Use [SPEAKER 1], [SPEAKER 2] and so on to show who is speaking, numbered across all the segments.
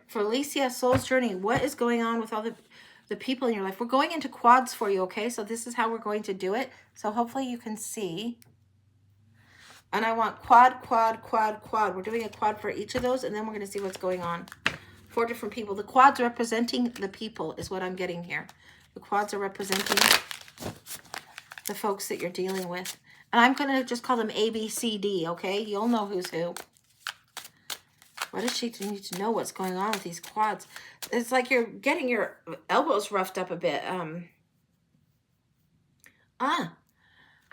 [SPEAKER 1] For Alysia, Soul's Journey, what is going on with all the people in your life? We're going into quads for you, okay? So this is how we're going to do it. So hopefully you can see. And I want quad, quad, quad, quad. We're doing a quad for each of those, and then we're going to see what's going on. 4 different people. The quads representing the people is what I'm getting here. The quads are representing the folks that you're dealing with. And I'm going to just call them A, B, C, D, okay? You'll know who's who. What does she need to know what's going on with these quads? It's like you're getting your elbows roughed up a bit.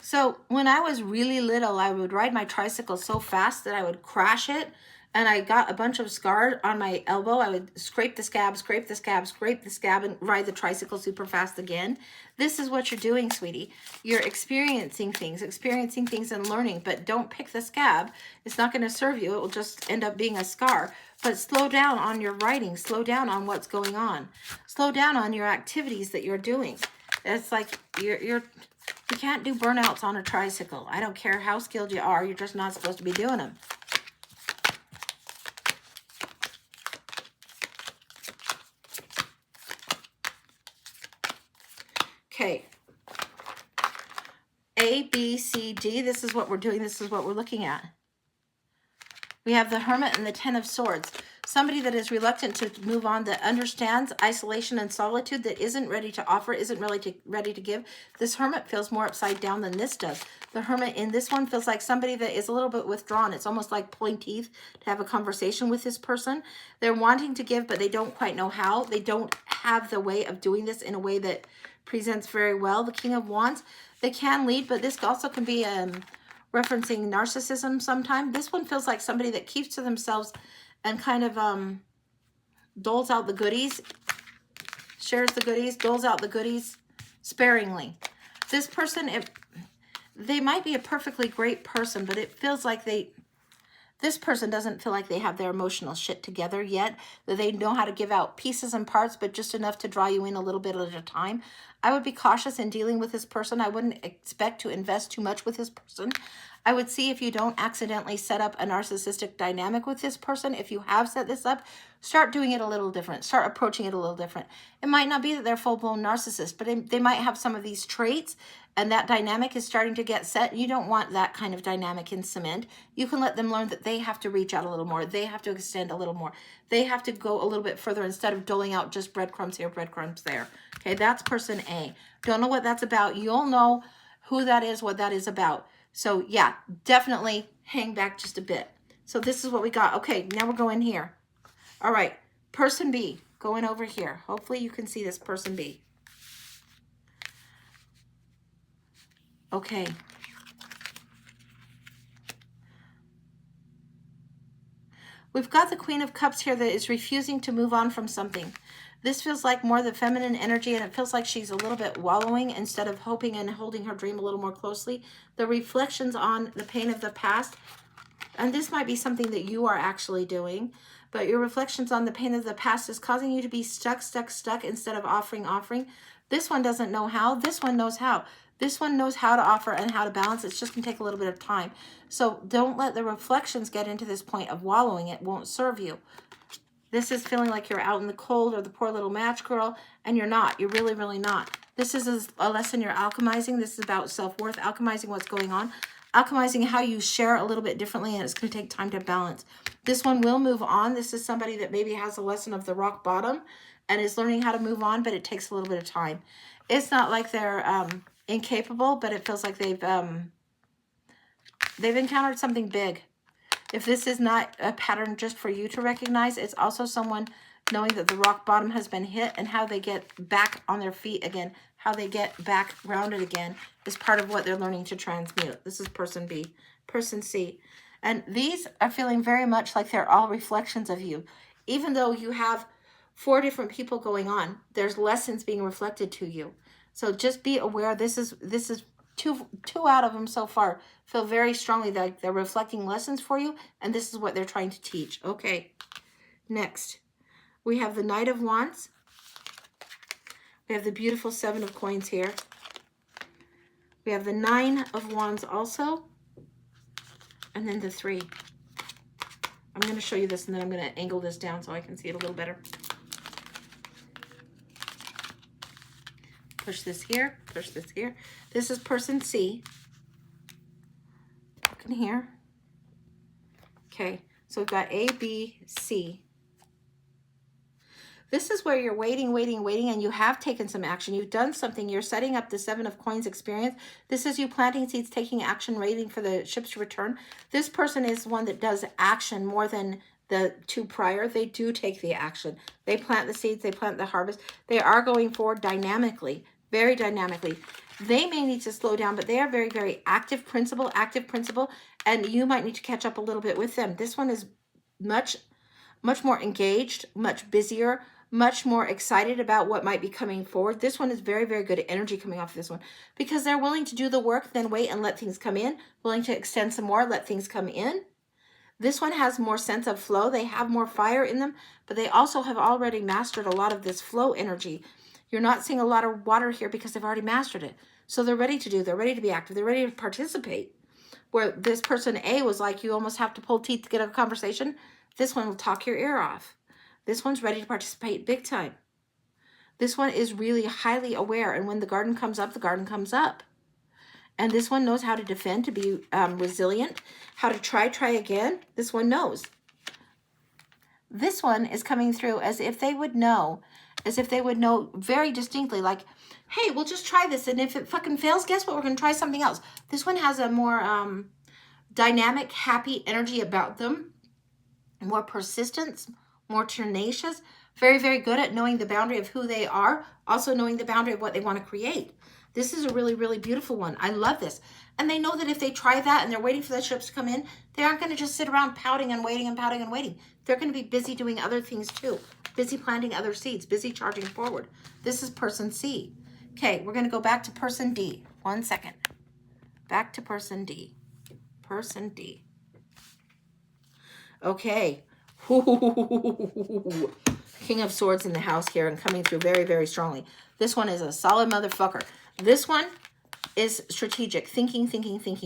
[SPEAKER 1] So when I was really little, I would ride my tricycle so fast that I would crash it. And I got a bunch of scars on my elbow. I would scrape the scab, scrape the scab, scrape the scab, and ride the tricycle super fast again. This is what you're doing, sweetie. You're experiencing things and learning, but don't pick the scab. It's not going to serve you. It will just end up being a scar. But slow down on your writing. Slow down on what's going on. Slow down on your activities that you're doing. It's like you can't do burnouts on a tricycle. I don't care how skilled you are. You're just not supposed to be doing them. Okay. A, B, C, D. This is what we're doing. This is what we're looking at. We have the Hermit and the Ten of Swords. Somebody that is reluctant to move on, that understands isolation and solitude, that isn't ready to offer, isn't really ready to give. This Hermit feels more upside down than this does. The Hermit in this one feels like somebody that is a little bit withdrawn. It's almost like pulling teeth to have a conversation with this person. They're wanting to give, but they don't quite know how. They don't have the way of doing this in a way that presents very well. The King of Wands, they can lead, but this also can be referencing narcissism sometime. This one feels like somebody that keeps to themselves and kind of doles out the goodies, shares the goodies, doles out the goodies sparingly. This person, they might be a perfectly great person, but it feels like this person doesn't feel like they have their emotional shit together yet, that they know how to give out pieces and parts, but just enough to draw you in a little bit at a time. I would be cautious in dealing with this person. I wouldn't expect to invest too much with this person. I would see if you don't accidentally set up a narcissistic dynamic with this person. If you have set this up, start doing it a little different. Start approaching it a little different. It might not be that they're full-blown narcissists, but they might have some of these traits, and that dynamic is starting to get set. You don't want that kind of dynamic in cement. You can let them learn that they have to reach out a little more. They have to extend a little more. They have to go a little bit further instead of doling out just breadcrumbs here, breadcrumbs there. Okay, that's person A. Don't know what that's about. You'll know who that is, what that is about. So yeah, definitely hang back just a bit. So this is what we got. Okay, now we're going here. All right, person B, going over here. Hopefully you can see this person B. Okay. We've got the Queen of Cups here that is refusing to move on from something. This feels like more the feminine energy, and it feels like she's a little bit wallowing instead of hoping and holding her dream a little more closely. The reflections on the pain of the past, and this might be something that you are actually doing, but your reflections on the pain of the past is causing you to be stuck instead of offering. This one doesn't know how. This one knows how. This one knows how to offer and how to balance. It's just going to take a little bit of time. So don't let the reflections get into this point of wallowing. It won't serve you. This is feeling like you're out in the cold or the poor little match girl, and you're not. You're really, really not. This is a lesson you're alchemizing. This is about self-worth, alchemizing what's going on, alchemizing how you share a little bit differently, and it's going to take time to balance. This one will move on. This is somebody that maybe has a lesson of the rock bottom and is learning how to move on, but it takes a little bit of time. It's not like they're incapable, but it feels like they've encountered something big. If this is not a pattern just for you to recognize, it's also someone knowing that the rock bottom has been hit, and how they get back on their feet again, how they get back grounded again is part of what they're learning to transmute. This is person B. Person C. And these are feeling very much like they're all reflections of you. Even though you have 4 different people going on, there's lessons being reflected to you. So just be aware. This is two out of them so far feel very strongly that they're reflecting lessons for you, and this is what they're trying to teach. Okay, next we have the Knight of Wands. We have the beautiful 7 of Coins here. We have the 9 of Wands also, and then the 3. I'm going to show you this, and then I'm going to angle this down so I can see it a little better. Push this here, push this here. This is person C. Look in here. Okay, so we've got A, B, C. This is where you're waiting, and you have taken some action. You've done something. You're setting up the 7 of Coins experience. This is you planting seeds, taking action, waiting for the ships to return. This person is one that does action more than the 2 prior. They do take the action. They plant the seeds. They plant the harvest. They are going forward dynamically, very dynamically. They may need to slow down, but they are very, very active principle, and you might need to catch up a little bit with them. This one is much more engaged, much busier, much more excited about what might be coming forward. This one is very, very good energy coming off of this one because they're willing to do the work, then wait and let things come in, willing to extend some more, let things come in. This one has more sense of flow. They have more fire in them, but they also have already mastered a lot of this flow energy. You're not seeing a lot of water here because they've already mastered it. So they're ready to do, they're ready to be active, they're ready to participate. Where this person A was like, you almost have to pull teeth to get a conversation. This one will talk your ear off. This one's ready to participate big time. This one is really highly aware, and when the garden comes up, the garden comes up. And this one knows how to defend, to be resilient, how to try again. This one knows. This one is coming through as if they would know very distinctly, like, hey, we'll just try this, and if it fucking fails, guess what? We're going to try something else. This one has a more dynamic, happy energy about them, more persistence, more tenacious, very, very good at knowing the boundary of who they are, also knowing the boundary of what they want to create. This is a really, really beautiful one. I love this. And they know that if they try that and they're waiting for the ships to come in, they aren't going to just sit around pouting and waiting and pouting and waiting. They're going to be busy doing other things too. Busy planting other seeds, busy charging forward. This is person C. Okay, we're going to go back to person D. 1 second. Back to person D. Person D. Okay. King of Swords in the house here and coming through very, very strongly. This one is a solid motherfucker. This one is strategic. Thinking,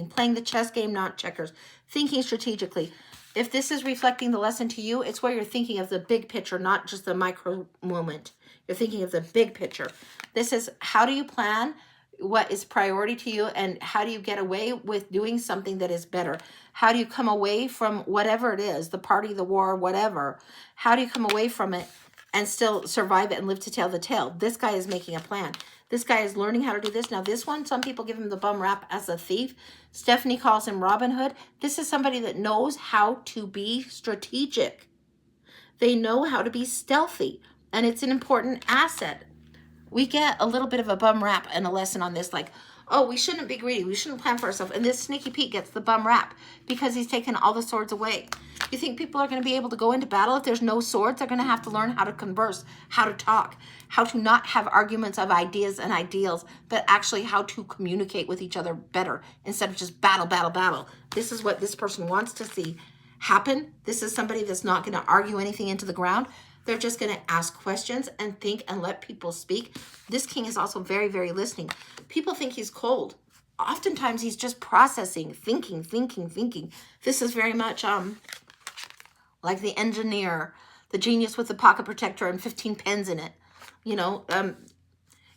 [SPEAKER 1] playing the chess game, not checkers. Thinking strategically. If this is reflecting the lesson to you, it's where you're thinking of the big picture, not just the micro moment. You're thinking of the big picture. This is how do you plan what is priority to you, and how do you get away with doing something that is better? How do you come away from whatever it is, the party, the war, whatever? How do you come away from it and still survive it and live to tell the tale? This guy is making a plan. This guy is learning how to do this. Now this one, some people give him the bum rap as a thief. Stephanie calls him Robin Hood. This is somebody that knows how to be strategic. They know how to be stealthy, and it's an important asset. We get a little bit of a bum rap and a lesson on this, like, oh, we shouldn't be greedy. We shouldn't plan for ourselves. And this Sneaky Pete gets the bum rap because he's taken all the swords away. You think people are going to be able to go into battle if there's no swords? They're going to have to learn how to converse, how to talk, how to not have arguments of ideas and ideals, but actually how to communicate with each other better instead of just battle. This is what this person wants to see happen. This is somebody that's not going to argue anything into the ground. They're just going to ask questions and think and let people speak. This king is also very, very listening. People think he's cold. Oftentimes he's just processing, thinking. This is very much like the engineer, the genius with the pocket protector and 15 pens in it. You know,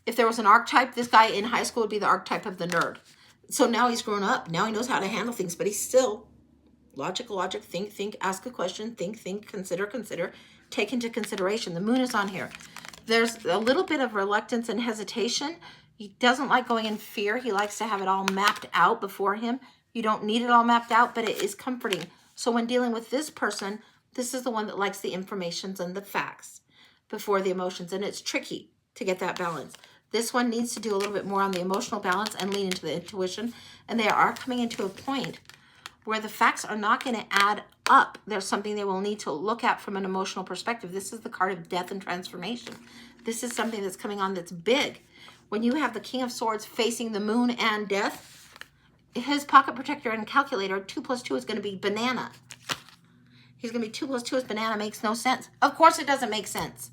[SPEAKER 1] if there was an archetype, this guy in high school would be the archetype of the nerd. So now he's grown up. Now he knows how to handle things, but he's still logic, think, ask a question, think, consider, take into consideration. The moon is on here. There's a little bit of reluctance and hesitation. He doesn't like going in fear. He likes to have it all mapped out before him. You don't need it all mapped out, but it is comforting. So when dealing with this person, this is the one that likes the informations and the facts before the emotions. And it's tricky to get that balance. This one needs to do a little bit more on the emotional balance and lean into the intuition. And they are coming into a point where the facts are not going to add up. There's something they will need to look at from an emotional perspective. This is the card of death and transformation. This is something that's coming on that's big. When you have the King of Swords facing the moon and death, his pocket protector and calculator, 2 + 2 is going to be banana. He's going to be 2 + 2 is banana. Makes no sense. Of course it doesn't make sense.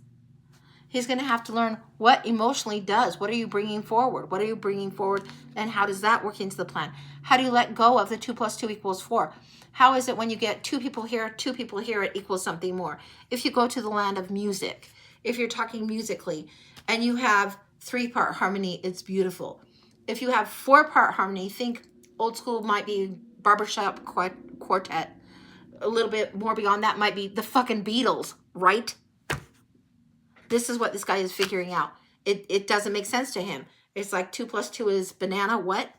[SPEAKER 1] He's going to have to learn what emotionally does. What are you bringing forward? What are you bringing forward? And how does that work into the plan? How do you let go of the 2 + 2 = 4? How is it when you get 2 people here, 2 people here, it equals something more? If you go to the land of music, if you're talking musically, and you have 3-part harmony, it's beautiful. If you have 4-part harmony, think old school might be barbershop quartet. A little bit more beyond that might be the fucking Beatles, right? This is what this guy is figuring out. It doesn't make sense to him. It's like 2 + 2 is banana. What?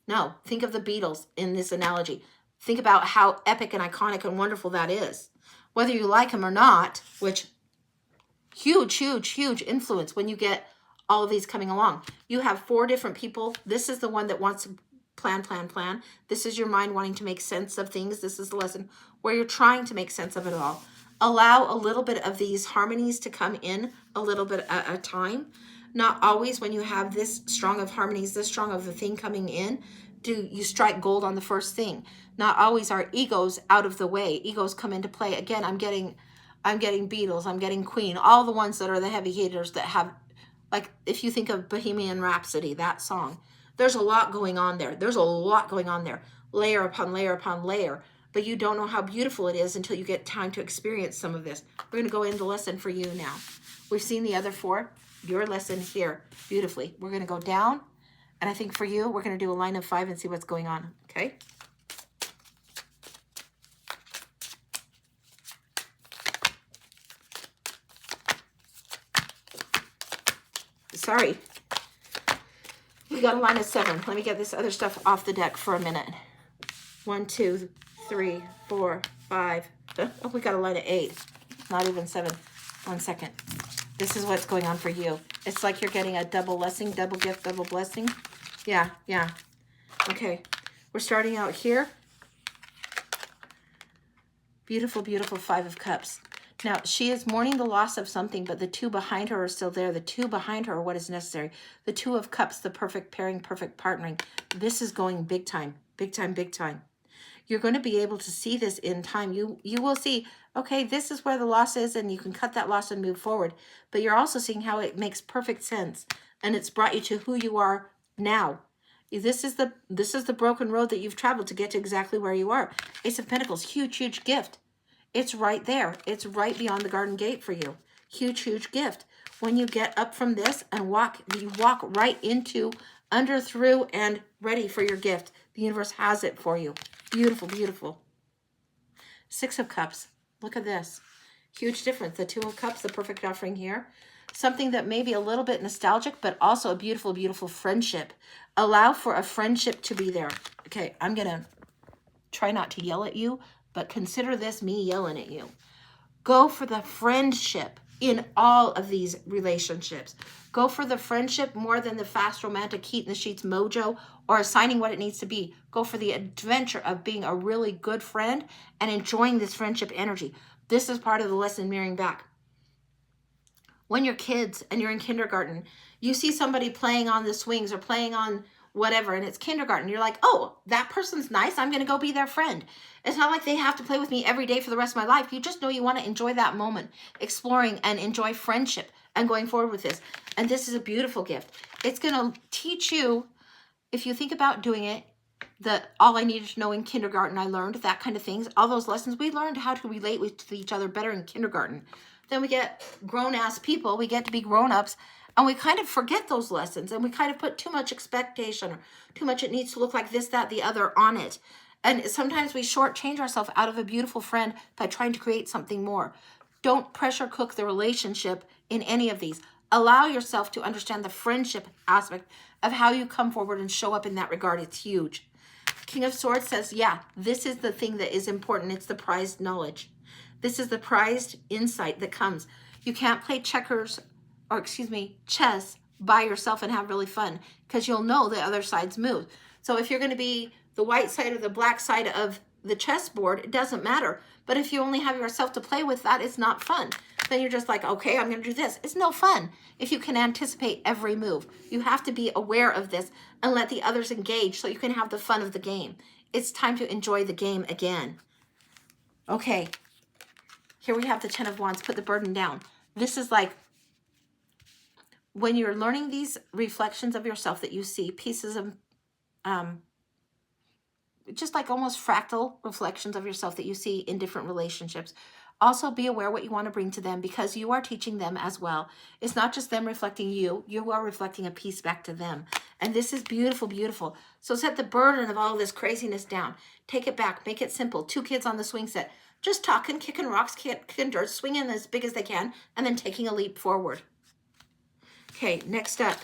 [SPEAKER 1] No. Think of the Beatles in this analogy. Think about how epic and iconic and wonderful that is. Whether you like him or not, which huge, huge, huge influence when you get all of these coming along. You have 4 different people. This is the one that wants to plan, plan, plan. This is your mind wanting to make sense of things. This is the lesson where you're trying to make sense of it all. Allow a little bit of these harmonies to come in a little bit at a time. Not always when you have this strong of harmonies, this strong of the thing coming in, do you strike gold on the first thing. Not always are egos out of the way. Egos come into play. Again, I'm getting Beatles, I'm getting Queen, all the ones that are the heavy hitters that have, like, if you think of Bohemian Rhapsody, that song, there's a lot going on there. There's a lot going on there. Layer upon layer upon layer. But you don't know how beautiful it is until you get time to experience some of this. We're going to go into lesson for you now. We've seen the other 4. Your lesson here beautifully. We're going to go down. And I think for you, we're going to do a line of 5 and see what's going on. Okay? Sorry. We got a line of 7. Let me get this other stuff off the deck for a minute. 1, 2, 3, 4, 5. Oh, we got a line of 8. Not even 7. 1 second. This is what's going on for you. It's like you're getting a double blessing, double gift, double blessing. Yeah, yeah. Okay. We're starting out here. Beautiful, beautiful 5 of Cups. Now, she is mourning the loss of something, but the 2 behind her are still there. The 2 behind her are what is necessary. The 2 of Cups, the perfect pairing, perfect partnering. This is going big time, big time, big time. You're going to be able to see this in time. You will see, okay, this is where the loss is, and you can cut that loss and move forward. But you're also seeing how it makes perfect sense, and it's brought you to who you are now. This is the broken road that you've traveled to get to exactly where you are. Ace of Pentacles, huge, huge gift. It's right there. It's right beyond the garden gate for you. Huge, huge gift. When you get up from this and you walk right into, under, through, and ready for your gift. The universe has it for you. Beautiful, beautiful. 6 of Cups. Look at this. Huge difference. The 2 of Cups, the perfect offering here. Something that may be a little bit nostalgic, but also a beautiful, beautiful friendship. Allow for a friendship to be there. Okay, I'm going to try not to yell at you, but consider this me yelling at you. Go for the friendship in all of these relationships. Go for the friendship more than the fast romantic heat in the sheets mojo or assigning what it needs to be. Go for the adventure of being a really good friend and enjoying this friendship energy. This is part of the lesson mirroring back. When you're kids and you're in kindergarten, you see somebody playing on the swings or playing on whatever, and it's kindergarten. You're like, oh, that person's nice. I'm going to go be their friend. It's not like they have to play with me every day for the rest of my life. You just know you want to enjoy that moment, exploring and enjoy friendship and going forward with this. And this is a beautiful gift. It's going to teach you, if you think about doing it, that all I needed to know in kindergarten, I learned that kind of things. All those lessons, we learned how to relate with each other better in kindergarten. Then we get grown-ass people. We get to be grown-ups. And we kind of forget those lessons. And we kind of put too much expectation or too much it needs to look like this, that, the other on it. And sometimes we shortchange ourselves out of a beautiful friend by trying to create something more. Don't pressure cook the relationship in any of these. Allow yourself to understand the friendship aspect of how you come forward and show up in that regard. It's huge. King of Swords says, yeah, this is the thing that is important. It's the prized knowledge. This is the prized insight that comes. You can't play chess by yourself and have really fun because you'll know the other side's move. So if you're going to be the white side or the black side of the chessboard, it doesn't matter. But if you only have yourself to play with that, it's not fun. Then you're just like, okay, I'm going to do this. It's no fun if you can anticipate every move. You have to be aware of this and let the others engage so you can have the fun of the game. It's time to enjoy the game again. Okay. Here we have the 10 of Wands. Put the burden down. This is like when you're learning these reflections of yourself that you see, pieces of, just like almost fractal reflections of yourself that you see in different relationships. Also be aware what you want to bring to them, because you are teaching them as well. It's not just them reflecting you. You are reflecting a piece back to them. And this is beautiful, beautiful. So set the burden of all this craziness down. Take it back. Make it simple. 2 kids on the swing set. Just talking, kicking rocks, kicking dirt, swinging as big as they can, and then taking a leap forward. Okay, next up.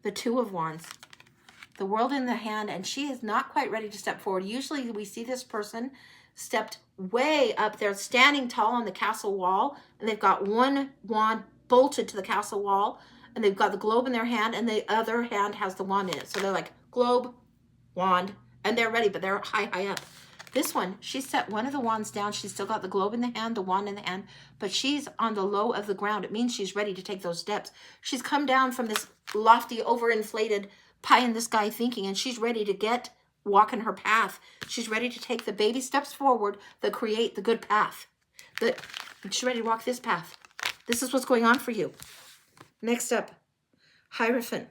[SPEAKER 1] The 2 of Wands. The World in the hand, and she is not quite ready to step forward. Usually we see this person stepped way up there, standing tall on the castle wall, and they've got one wand bolted to the castle wall, and they've got the globe in their hand, and the other hand has the wand in it. So they're like globe, wand, and they're ready, but they're high up. This one, she set one of the wands down. She's still got the globe in the hand, the wand in the hand, but she's on the low of the ground. It means she's ready to take those steps. She's come down from this lofty, overinflated pie in the sky thinking, and she's ready to walk in her path. She's ready to take the baby steps forward that create the good path. She's ready to walk this path. This is what's going on for you. Next up, Hierophant.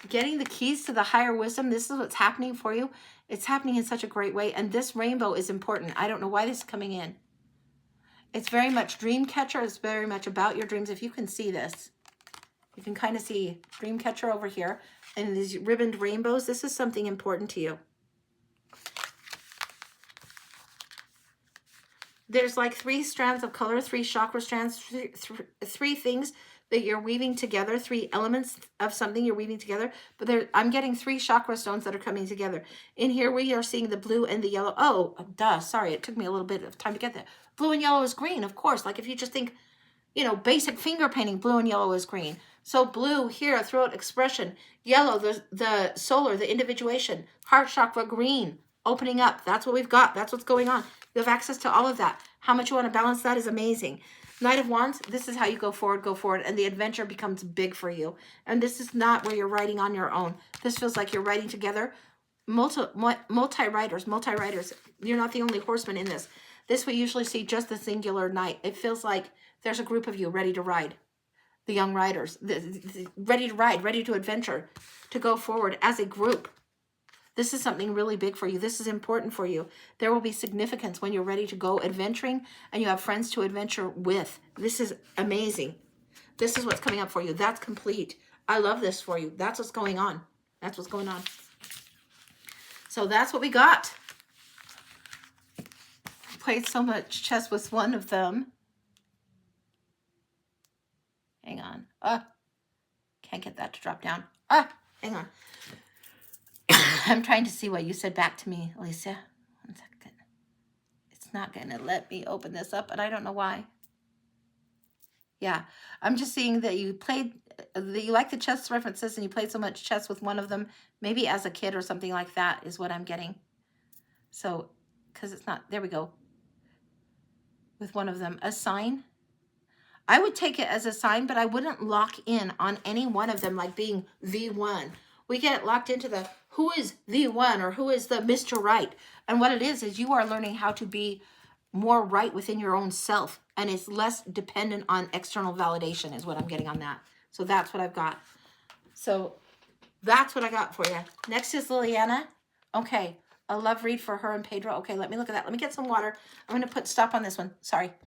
[SPEAKER 1] Getting the keys to the higher wisdom. This is what's happening for you. It's happening in such a great way. And this rainbow is important. I don't know why this is coming in. It's very much dream catcher. It's very much about your dreams. If you can see this, you can kind of see dream catcher over here. And these ribboned rainbows, this is something important to you. There's like 3 strands of color, 3 chakra strands, 3 things that you're weaving together, 3 elements of something you're weaving together. But I'm getting 3 chakra stones that are coming together. In here we are seeing the blue and the yellow. Oh, duh, sorry, it took me a little bit of time to get there. Blue and yellow is green, of course. Like if you just think, you know, basic finger painting, blue and yellow is green. So blue here, throat expression. Yellow, the solar, the individuation. Heart chakra, green, opening up. That's what we've got. That's what's going on. You have access to all of that. How much you want to balance that is amazing. Knight of Wands, this is how you go forward, and the adventure becomes big for you. And this is not where you're writing on your own. This feels like you're writing together. Multi-writers. You're not the only horseman in this. This we usually see just the singular knight. It feels like there's a group of you ready to ride. The young riders, ready to ride, ready to adventure, to go forward as a group. This is something really big for you. This is important for you. There will be significance when you're ready to go adventuring and you have friends to adventure with. This is amazing. This is what's coming up for you. That's complete. I love this for you. That's what's going on. That's what's going on. So that's what we got. Played so much chess with one of them. Hang on. Can't get that to drop down. Hang on. I'm trying to see what you said back to me, Alysia. 1 second. It's not going to let me open this up, and I don't know why. Yeah, I'm just seeing that you like the chess references, and you played so much chess with one of them, maybe as a kid or something like that is what I'm getting. So, because it's not, there we go. With one of them, a sign. I would take it as a sign, but I wouldn't lock in on any one of them like being the one. We get locked into the who is the one or who is the Mr. Right. And what it is you are learning how to be more right within your own self. And it's less dependent on external validation is what I'm getting on that. So that's what I've got. So that's what I got for you. Next is Liliana. Okay, a love read for her and Pedro. Okay, let me look at that. Let me get some water. I'm going to stop on this one. Sorry.